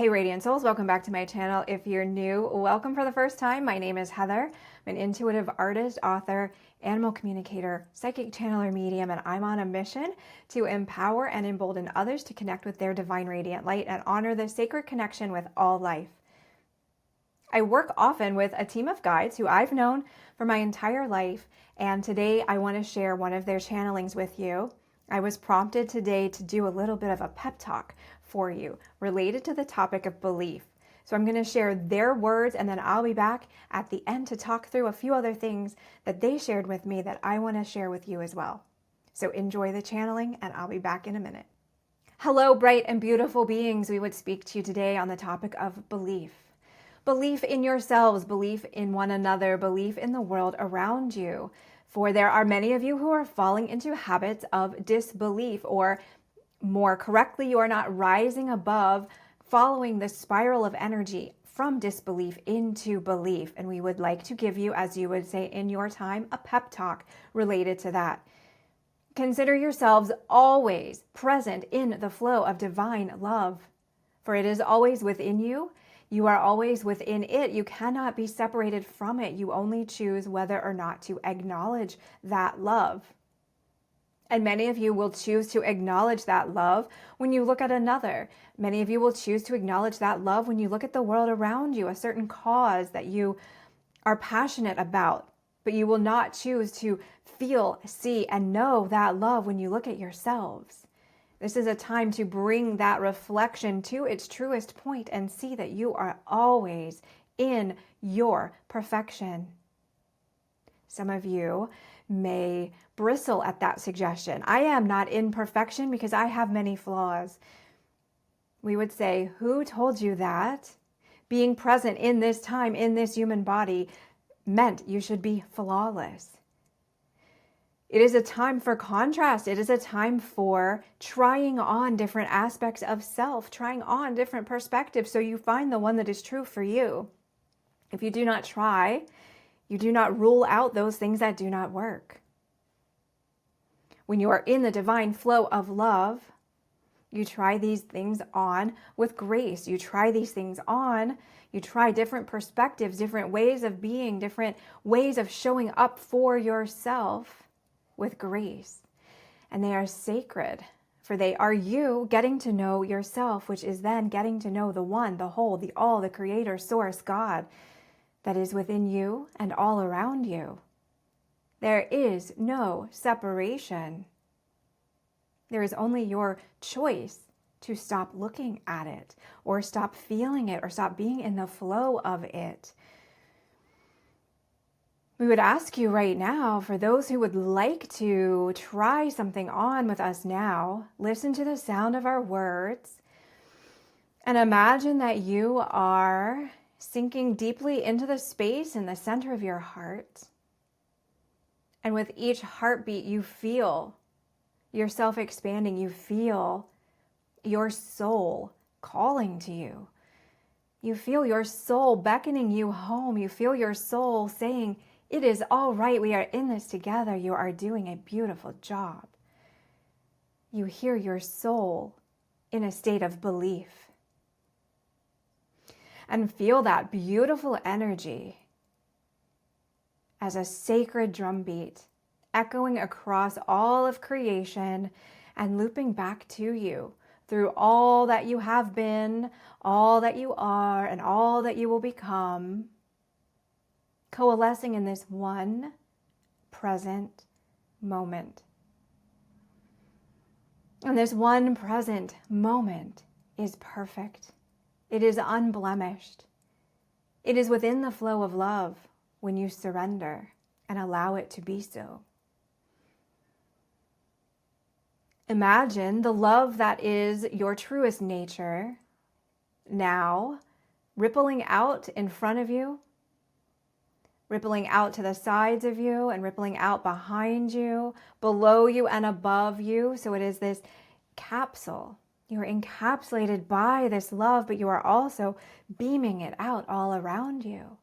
Hey Radiant Souls, welcome back to my channel. If you're new, welcome for the first time. My name is Heather. I'm an intuitive artist, author, animal communicator, psychic channeler, medium, and I'm on a mission to empower and embolden others to connect with their divine radiant light and honor the sacred connection with all life. I work often with a team of guides who I've known for my entire life, and today I want to share one of their channelings with you. I was prompted today to do a little bit of a pep talk for you related to the topic of belief. So I'm going to share their words, and then I'll be back at the end to talk through a few other things that they shared with me that I want to share with you as well. So enjoy the channeling, and I'll be back in a minute. Hello, bright and beautiful beings. We would speak to you today on the topic of belief. Belief in yourselves, belief in one another, belief in the world around you. For there are many of you who are falling into habits of disbelief, or more correctly, you are not rising above following the spiral of energy from disbelief into belief. And we would like to give you, as you would say in your time, a pep talk related to that. Consider yourselves always present in the flow of divine love, for it is always within you. You are always within it. You cannot be separated from it. You only choose whether or not to acknowledge that love. And many of you will choose to acknowledge that love when you look at another. Many of you will choose to acknowledge that love when you look at the world around you, a certain cause that you are passionate about. But you will not choose to feel, see, and know that love when you look at yourselves. This is a time to bring that reflection to its truest point and see that you are always in your perfection. Some of you may bristle at that suggestion. I am not in perfection because I have many flaws. We would say, who told you that? Being present in this time, in this human body, meant you should be flawless. It is a time for contrast. It is a time for trying on different aspects of self, trying on different perspectives so you find the one that is true for you. If you do not try, you do not rule out those things that do not work. When you are in the divine flow of love, you try these things on with grace. You try these things on. You try different perspectives, different ways of being, different ways of showing up for yourself with grace. And they are sacred, for they are you getting to know yourself, which is then getting to know the one, the whole, the all, the creator, source, God, that is within you and all around you. There is no separation. There is only your choice to stop looking at it, or stop feeling it, or stop being in the flow of it. We would ask you right now, for those who would like to try something on with us now, listen to the sound of our words and imagine that you are sinking deeply into the space in the center of your heart. And with each heartbeat, you feel yourself expanding. You feel your soul calling to you. You feel your soul beckoning you home. You feel your soul saying, "It is all right. We are in this together. You are doing a beautiful job." You hear your soul in a state of belief. And feel that beautiful energy as a sacred drumbeat echoing across all of creation and looping back to you through all that you have been, all that you are, and all that you will become. Coalescing in this one present moment. And this one present moment is perfect. It is unblemished. It is within the flow of love when you surrender and allow it to be so. Imagine the love that is your truest nature now rippling out in front of you, rippling out to the sides of you, and rippling out behind you, below you, and above you. So it is this capsule. You are encapsulated by this love, but you are also beaming it out all around you.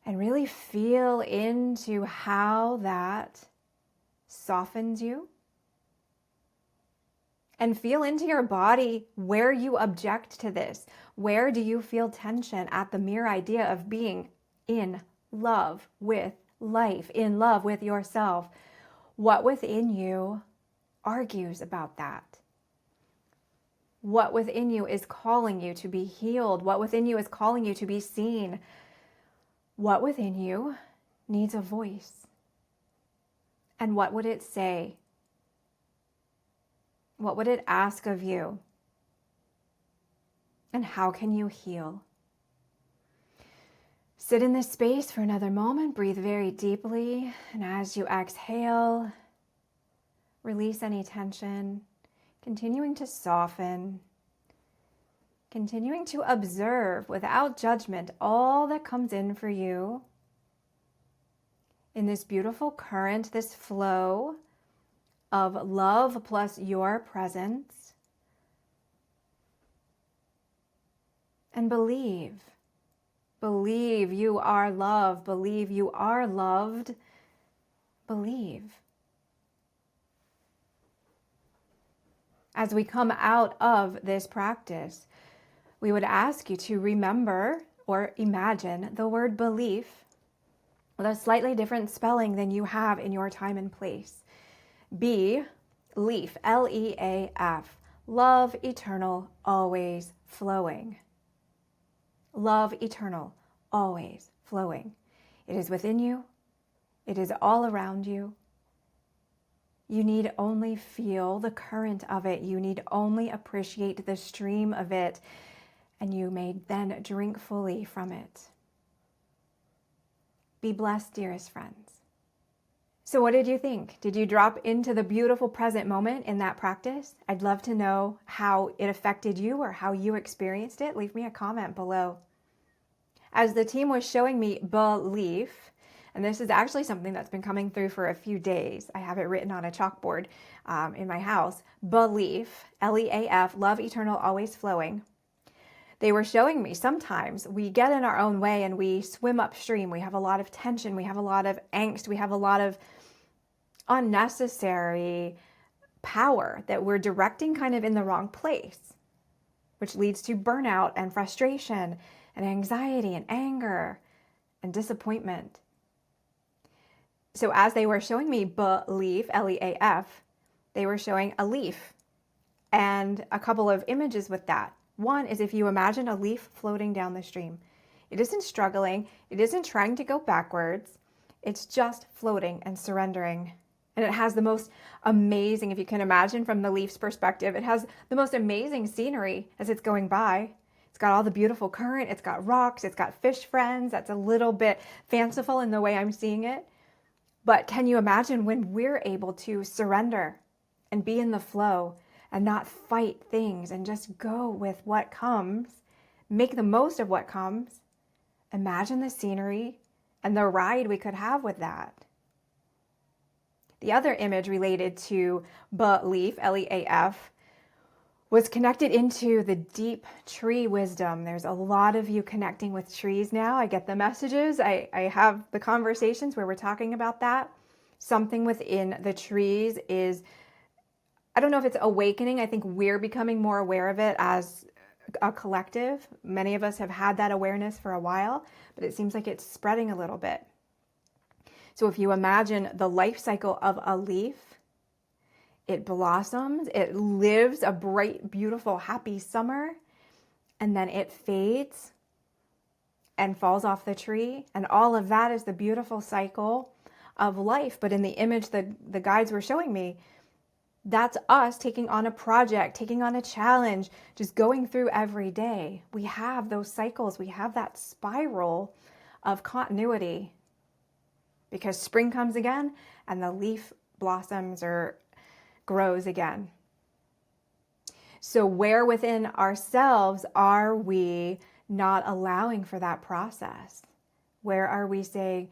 And really feel into how that softens you And feel into your body where you object to this. Where do you feel tension at the mere idea of being in love with life, in love with yourself? What within you argues about that? What within you is calling you to be healed? What within you is calling you to be seen? What within you needs a voice? And what would it say? What would it ask of you? And how can you heal? Sit in this space for another moment. Breathe very deeply. And as you exhale, release any tension, continuing to soften, continuing to observe without judgment all that comes in for you in this beautiful current, this flow of love plus your presence. And believe you are loved, believe you are loved, believe. As we come out of this practice, we would ask you to remember or imagine the word belief with a slightly different spelling than you have in your time and place. Leaf, L-E-A-F, love eternal, always flowing. Love eternal, always flowing. It is within you. It is all around you. You need only feel the current of it. You need only appreciate the stream of it, and you may then drink fully from it. Be blessed, dearest friends. So what did you think? Did you drop into the beautiful present moment in that practice? I'd love to know how it affected you or how you experienced it. Leave me a comment below. As the team was showing me belief, and this is actually something that's been coming through for a few days. I have it written on a chalkboard in my house. Belief, L-E-A-F, love eternal, always flowing. They were showing me sometimes we get in our own way and we swim upstream. We have a lot of tension. We have a lot of angst. We have a lot of unnecessary power that we're directing kind of in the wrong place, which leads to burnout and frustration and anxiety and anger and disappointment. So as they were showing me belief, L-E-A-F, they were showing a leaf and a couple of images with that. One is if you imagine a leaf floating down the stream. It isn't struggling. It isn't trying to go backwards. It's just floating and surrendering. And it has the most amazing, if you can imagine from the leaf's perspective, it has the most amazing scenery as it's going by. It's got all the beautiful current. It's got rocks. It's got fish friends. That's a little bit fanciful in the way I'm seeing it. But can you imagine when we're able to surrender and be in the flow and not fight things and just go with what comes, make the most of what comes? Imagine the scenery and the ride we could have with that. The other image related to belief, L-E-A-F, was connected into the deep tree wisdom. There's a lot of you connecting with trees now. I get the messages. I have the conversations where we're talking about that. Something within the trees is, I don't know if it's awakening. I think we're becoming more aware of it as a collective. Many of us have had that awareness for a while, but it seems like it's spreading a little bit. So if you imagine the life cycle of a leaf, it blossoms, it lives a bright, beautiful, happy summer, and then it fades and falls off the tree. And all of that is the beautiful cycle of life. But in the image that the guides were showing me, that's us taking on a project, taking on a challenge, just going through every day. We have those cycles. We have that spiral of continuity because spring comes again and the leaf blossoms or grows again. So where within ourselves are we not allowing for that process? Where are we saying,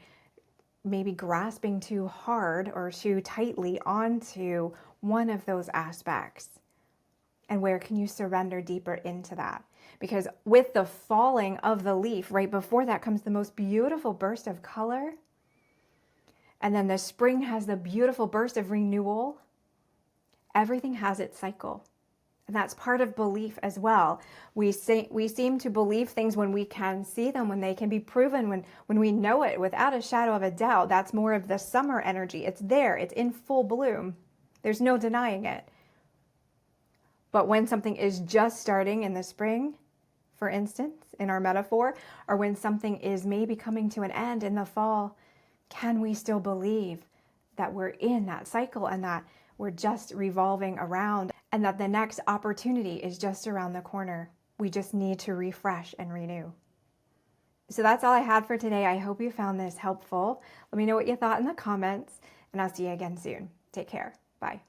maybe grasping too hard or too tightly onto one of those aspects? And where can you surrender deeper into that? Because with the falling of the leaf, right before that comes the most beautiful burst of color. And then the spring has the beautiful burst of renewal. Everything has its cycle. And that's part of belief as well. We seem to believe things when we can see them, when they can be proven, when we know it without a shadow of a doubt. That's more of the summer energy. It's there, it's in full bloom. There's no denying it. But when something is just starting in the spring, for instance, in our metaphor, or when something is maybe coming to an end in the fall, can we still believe that we're in that cycle and that we're just revolving around and that the next opportunity is just around the corner? We just need to refresh and renew. So that's all I had for today. I hope you found this helpful. Let me know what you thought in the comments, and I'll see you again soon. Take care. Bye.